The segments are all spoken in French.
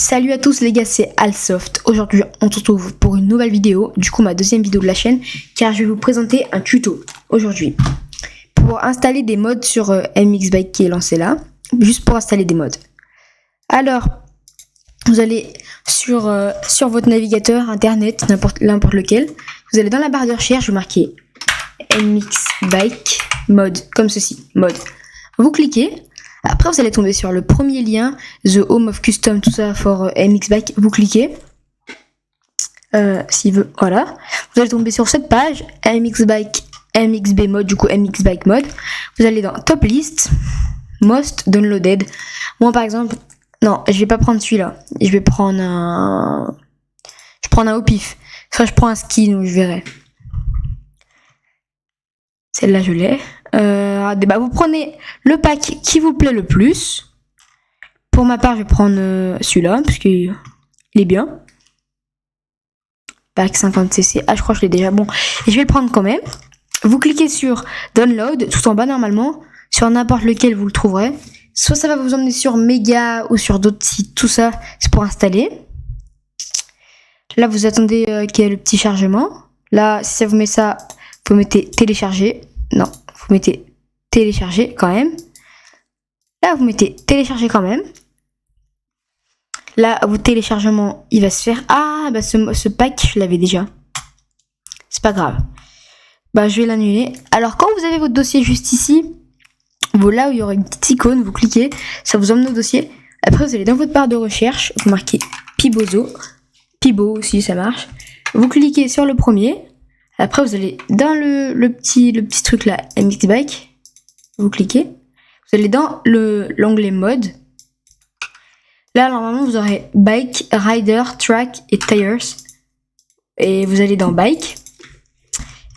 Salut à tous les gars, c'est Alsoft. Aujourd'hui on se retrouve pour une nouvelle vidéo, du coup ma deuxième vidéo de la chaîne, car je vais vous présenter un tuto aujourd'hui pour installer des mods sur MX Bike qui est lancé là, juste pour installer des mods. Alors vous allez sur votre navigateur internet, n'importe lequel, vous allez dans la barre de recherche, vous marquez MX Bike mod, comme ceci, mod. Vous cliquez. Après, vous allez tomber sur le premier lien, The Home of Custom, tout ça for MX Bike. Vous cliquez. S'il veut, voilà. Vous allez tomber sur cette page, MX Bike, MXB mod, du coup MX Bike mod. Vous allez dans Top List, Most Downloaded. Moi, par exemple, non, je vais pas prendre celui-là. Je vais prendre un. Je prends un au pif. Soit je prends un skin ou je verrai. Celle-là, je l'ai. Vous prenez le pack qui vous plaît le plus. Pour ma part, je vais prendre celui-là, parce qu'il est bien. Pack 50cc. Ah, je crois que je l'ai déjà. Bon, et je vais le prendre quand même. Vous cliquez sur Download, tout en bas normalement. Sur n'importe lequel, vous le trouverez. Soit ça va vous emmener sur Mega ou sur d'autres sites. Tout ça, c'est pour installer. Là, vous attendez qu'il y ait le petit chargement. Là, si ça vous met ça, vous mettez télécharger. Non, vous mettez télécharger quand même. Là, vous mettez télécharger quand même. Là, votre téléchargement, il va se faire. Ah, bah ce pack, je l'avais déjà. C'est pas grave. Bah, je vais l'annuler. Alors, quand vous avez votre dossier juste ici, là où il y aura une petite icône, vous cliquez, ça vous emmène au dossier. Après, vous allez dans votre barre de recherche, vous marquez Pibozo. Pibo aussi, ça marche. Vous cliquez sur le premier. Après, vous allez dans le petit truc là, MX Bike. Vous cliquez. Vous allez dans l'onglet mode. Là, normalement, vous aurez Bike, Rider, Track et Tires. Et vous allez dans Bike.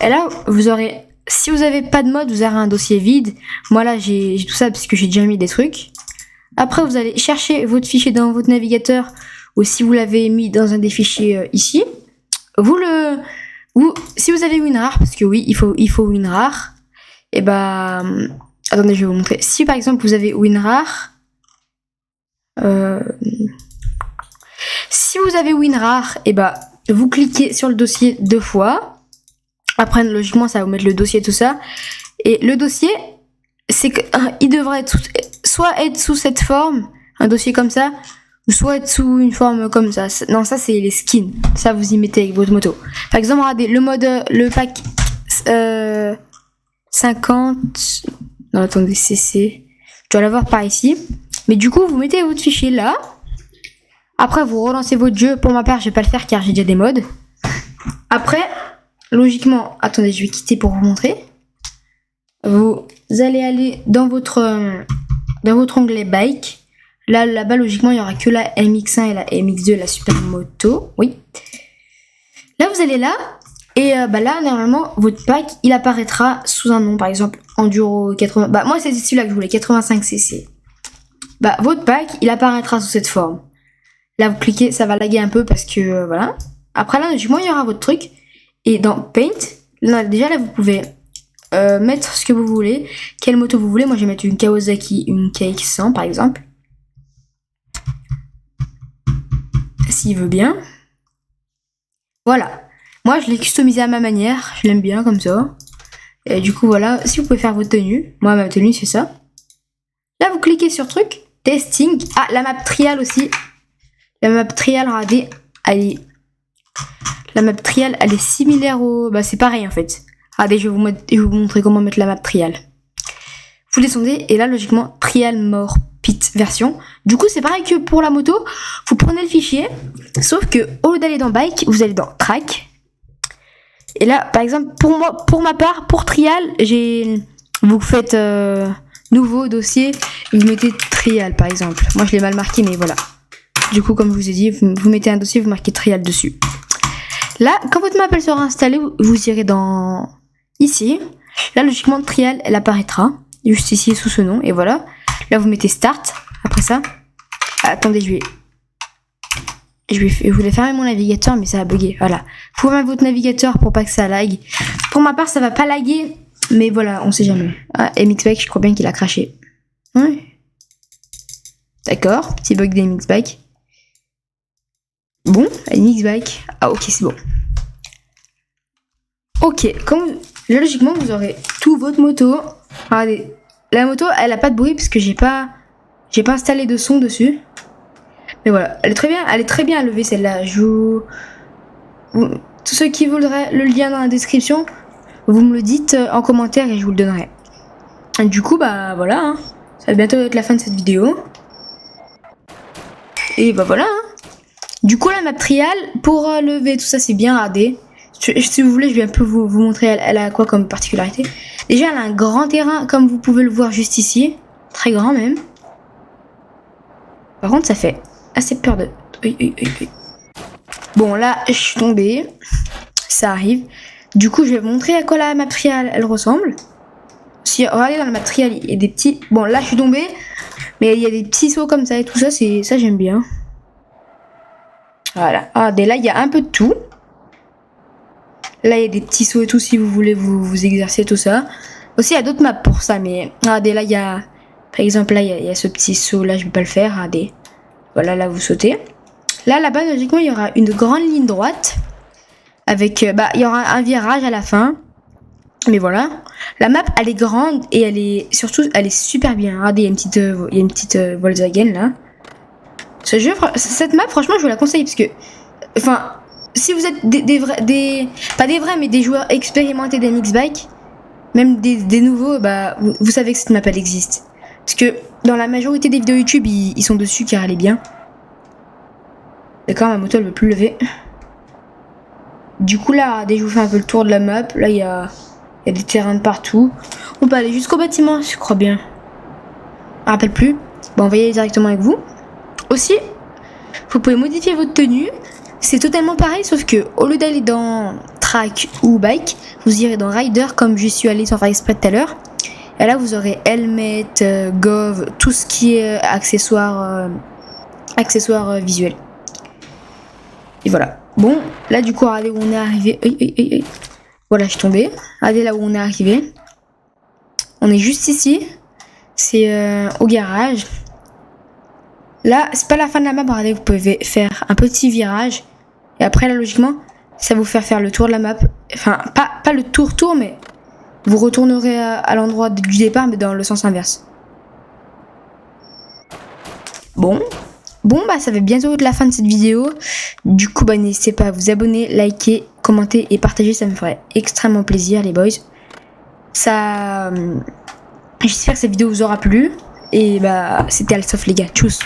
Et là, vous aurez... Si vous n'avez pas de mode, vous aurez un dossier vide. Moi, là, j'ai tout ça parce que j'ai déjà mis des trucs. Après, vous allez chercher votre fichier dans votre navigateur. Ou si vous l'avez mis dans un des fichiers ici. Si vous avez WinRAR, parce que oui, il faut WinRAR, et bah, attendez, je vais vous montrer. Si par exemple vous avez WinRAR, et bah, vous cliquez sur le dossier 2 fois. Après, logiquement, ça va vous mettre le dossier, tout ça. Et le dossier, c'est que il devrait être soit être sous cette forme, un dossier comme ça, ou soit être sous une forme comme ça. Non, ça c'est les skins. Ça vous y mettez avec votre moto. Par exemple, regardez le pack 50. Non, attendez, CC. Je dois l'avoir par ici. Mais du coup, vous mettez votre fichier là. Après, vous relancez votre jeu. Pour ma part, je vais pas le faire car j'ai déjà des mods. Après, logiquement, attendez, je vais quitter pour vous montrer. Vous allez aller dans votre onglet bike. Là-bas, logiquement, il n'y aura que la MX1 et la MX2, la super moto. Oui. Là, vous allez là. Et là, normalement, votre pack, il apparaîtra sous un nom. Par exemple, Enduro 80. Bah, moi, c'est celui-là que je voulais, 85cc. Bah, votre pack, il apparaîtra sous cette forme. Là, vous cliquez, ça va laguer un peu parce que, voilà. Après, là, logiquement, il y aura votre truc. Et dans Paint, là, déjà, là, vous pouvez mettre ce que vous voulez. Quelle moto vous voulez. Moi, je vais mettre une Kawasaki, une KX100, par exemple. S'il veut bien. Voilà. Moi, je l'ai customisé à ma manière. Je l'aime bien comme ça. Et du coup, voilà. Si vous pouvez faire votre tenue. Moi, ma tenue, c'est ça. Là, vous cliquez sur truc. Testing. Ah, la map trial aussi. La map trial, regardez. La map trial, elle est similaire au... Bah, c'est pareil, en fait. Regardez, je vais vous montrer comment mettre la map trial. Vous descendez. Et là, logiquement, trial more pit version. Du coup, c'est pareil que pour la moto. Vous prenez le fichier. Sauf que au lieu d'aller dans bike, vous allez dans track. Et là, par exemple, pour ma part, pour trial, vous faites nouveau dossier. Vous mettez trial, par exemple. Moi, je l'ai mal marqué, mais voilà. Du coup, comme je vous ai dit, vous mettez un dossier, vous marquez trial dessus. Là, quand votre map elle sera installée, vous irez dans ici. Là, logiquement, trial, elle apparaîtra juste ici sous ce nom. Et voilà. Là, vous mettez Start. Après ça, attendez, je voulais fermer mon navigateur, mais ça a bugué. Voilà. Vous fermez votre navigateur pour pas que ça lag. Pour ma part, ça va pas laguer, mais voilà, on sait jamais. Ah, MX Bike, je crois bien qu'il a craché. Ouais. D'accord, petit bug des MX Bike. Bon, une X-Bike. Ah ok, c'est bon. Ok, là, logiquement, vous aurez tout votre moto. Regardez, la moto, elle a pas de bruit parce que j'ai pas installé de son dessus. Mais voilà, elle est très bien à lever celle-là. Tous ceux qui voudraient le lien dans la description, vous me le dites en commentaire et je vous le donnerai. Et du coup, bah voilà, hein. Ça va bientôt être la fin de cette vidéo. Et bah voilà, hein. Du coup, la map trial, pour lever tout ça, c'est bien radé. Si vous voulez, je vais un peu vous montrer elle a quoi comme particularité. Déjà, elle a un grand terrain, comme vous pouvez le voir juste ici. Très grand même. Par contre, ça fait assez peur de... Oui. Bon, là, je suis tombée. Ça arrive. Du coup, je vais vous montrer à quoi la map trial, elle ressemble. Si, regardez, dans la map trial, il y a des petits... Bon, là, je suis tombée. Mais il y a des petits sauts comme ça et tout ça, ça j'aime bien. Voilà. Regardez, là, il y a un peu de tout. Là, il y a des petits sauts et tout si vous voulez vous exercer, tout ça. Aussi, il y a d'autres maps pour ça, mais regardez, là, il y a... Par exemple, là, il y a ce petit saut, là, je vais pas le faire, regardez. Voilà, là, vous sautez. Là, là-bas, logiquement, il y aura une grande ligne droite. Avec, il y aura un virage à la fin. Mais voilà. La map, elle est grande et elle est super bien. Regardez, il y a une petite Volkswagen, là. Cette map, franchement, je vous la conseille parce que... Enfin... Si vous êtes pas des vrais, mais des joueurs expérimentés des X-Bike, même des nouveaux, bah, vous savez que cette map elle existe. Parce que dans la majorité des vidéos YouTube, ils sont dessus car elle est bien. D'accord, ma moto elle veut plus lever. Du coup là, dès que je vous fais un peu le tour de la map, là il y a des terrains de partout. On peut aller jusqu'au bâtiment, je crois bien. Je me rappelle plus. Bon, on va y aller directement avec vous. Aussi, vous pouvez modifier votre tenue. C'est totalement pareil, sauf que au lieu d'aller dans track ou bike, vous irez dans rider comme je suis allé sans faire exprès tout à l'heure. Et là, vous aurez helmet, gov, tout ce qui est accessoires visuels. Et voilà. Bon, là du coup, regardez où on est arrivé. Voilà, je suis tombée. Regardez là où on est arrivé. On est juste ici. C'est au garage. Là, c'est pas la fin de la map. Regardez, vous pouvez faire un petit virage. Et après, là, logiquement, ça va vous faire le tour de la map. Enfin, pas le tour, mais vous retournerez à l'endroit du départ, mais dans le sens inverse. Bon, bah, ça va bientôt être la fin de cette vidéo. Du coup, bah, n'hésitez pas à vous abonner, liker, commenter et partager. Ça me ferait extrêmement plaisir, les boys. J'espère que cette vidéo vous aura plu. Et bah, c'était Alsoft, les gars. Tchuss.